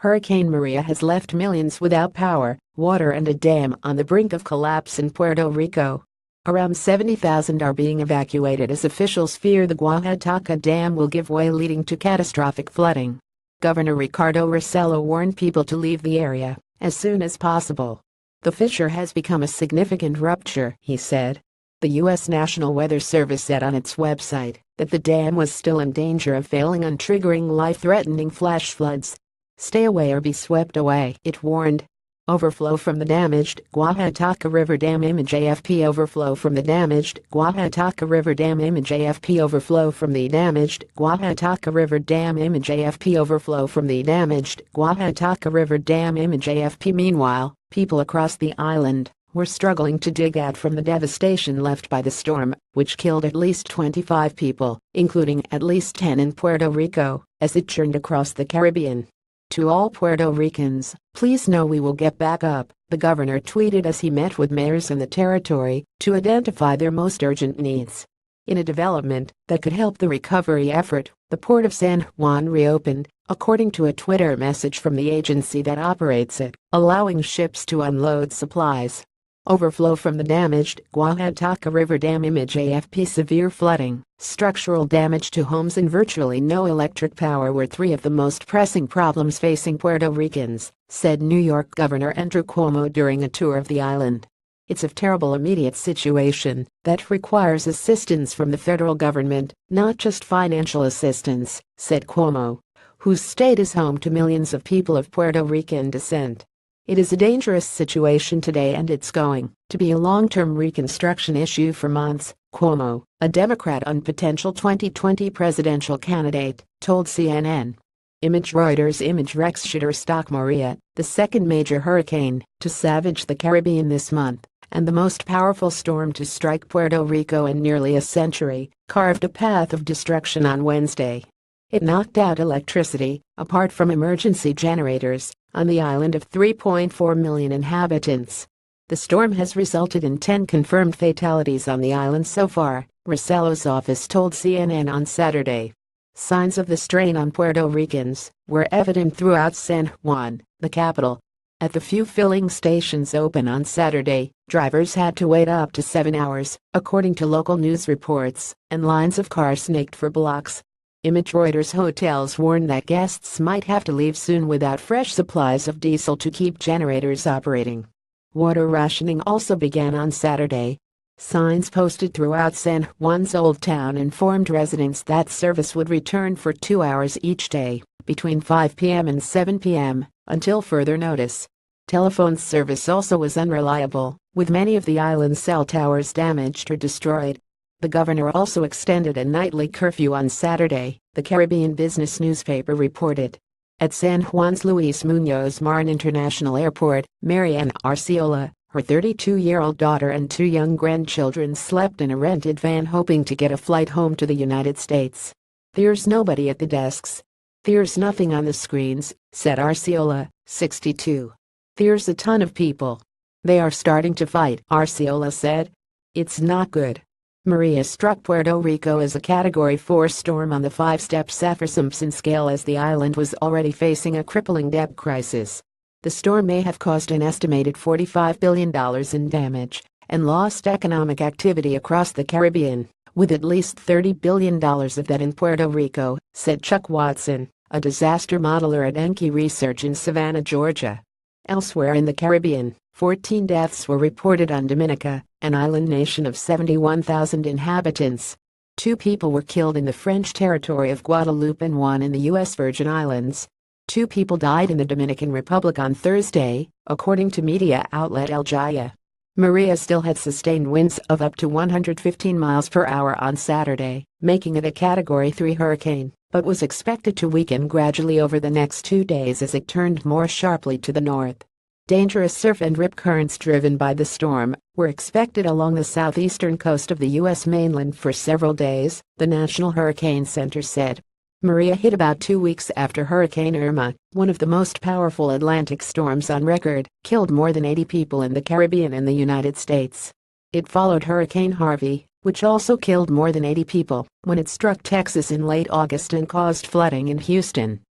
Hurricane Maria has left millions without power, water and a dam on the brink of collapse in Puerto Rico. Around 70,000 are being evacuated as officials fear the Oaxaca Dam will give way, leading to catastrophic flooding. Governor Ricardo Rossello warned people to leave the area as soon as possible. The fissure has become a significant rupture, he said. The U.S. National Weather Service said on its website that the dam was still in danger of failing and triggering life-threatening flash floods. Stay away or be swept away, it warned. Overflow from the damaged Oaxaca River Dam image AFP overflow from the damaged Oaxaca River Dam image AFP overflow from the damaged Oaxaca River Dam image AFP overflow from the damaged Oaxaca River Dam image AFP. Meanwhile, people across the island were struggling to dig out from the devastation left by the storm, which killed at least 25 people, including at least 10 in Puerto Rico, as it churned across the Caribbean. To all Puerto Ricans, please know we will get back up, the governor tweeted as he met with mayors in the territory to identify their most urgent needs. In a development that could help the recovery effort, the port of San Juan reopened, according to a Twitter message from the agency that operates it, allowing ships to unload supplies. Overflow from the damaged Oaxaca River Dam image AFP. Severe flooding, structural damage to homes and virtually no electric power were three of the most pressing problems facing Puerto Ricans, said New York Governor Andrew Cuomo during a tour of the island. It's a terrible immediate situation that requires assistance from the federal government, not just financial assistance, said Cuomo, whose state is home to millions of people of Puerto Rican descent. It is a dangerous situation today and it's going to be a long-term reconstruction issue for months, Cuomo, a Democrat and potential 2020 presidential candidate, told CNN. Reuters image Rex Shutterstock Maria, the second major hurricane to savage the Caribbean this month, and the most powerful storm to strike Puerto Rico in nearly a century, carved a path of destruction on Wednesday. It knocked out electricity, apart from emergency generators, on the island of 3.4 million inhabitants. The storm has resulted in 10 confirmed fatalities on the island so far, Rossello's office told CNN on Saturday. Signs of the strain on Puerto Ricans were evident throughout San Juan, the capital. At the few filling stations open on Saturday, drivers had to wait up to 7 hours, according to local news reports, and lines of cars snaked for blocks. Reuters hotels warned that guests might have to leave soon without fresh supplies of diesel to keep generators operating. Water rationing also began on Saturday. Signs posted throughout San Juan's Old Town informed residents that service would return for 2 hours each day, between 5 p.m. and 7 p.m., until further notice. Telephone service also was unreliable, with many of the island's cell towers damaged or destroyed. The governor also extended a nightly curfew on Saturday, the Caribbean business newspaper reported. At San Juan's Luis Muñoz Marin International Airport, Marianne Arciola, her 32-year-old daughter and 2 young grandchildren slept in a rented van hoping to get a flight home to the United States. "There's nobody at the desks. There's nothing on the screens," said Arciola, 62. "There's a ton of people. They are starting to fight," Arciola said. "It's not good." Maria struck Puerto Rico as a Category 4 storm on the 5-step Saffir-Simpson scale as the island was already facing a crippling debt crisis. The storm may have caused an estimated $45 billion in damage and lost economic activity across the Caribbean, with at least $30 billion of that in Puerto Rico, said Chuck Watson, a disaster modeler at Enki Research in Savannah, Georgia. Elsewhere in the Caribbean, 14 deaths were reported on Dominica, an island nation of 71,000 inhabitants. 2 people were killed in the French territory of Guadeloupe and 1 in the U.S. Virgin Islands. 2 people died in the Dominican Republic on Thursday, according to media outlet El Jaya. Maria still had sustained winds of up to 115 miles per hour on Saturday, making it a Category 3 hurricane, but was expected to weaken gradually over the next 2 days as it turned more sharply to the north. Dangerous surf and rip currents driven by the storm were expected along the southeastern coast of the U.S. mainland for several days, the National Hurricane Center said. Maria hit about 2 weeks after Hurricane Irma, one of the most powerful Atlantic storms on record, killed more than 80 people in the Caribbean and the United States. It followed Hurricane Harvey, which also killed more than 80 people when it struck Texas in late August and caused flooding in Houston.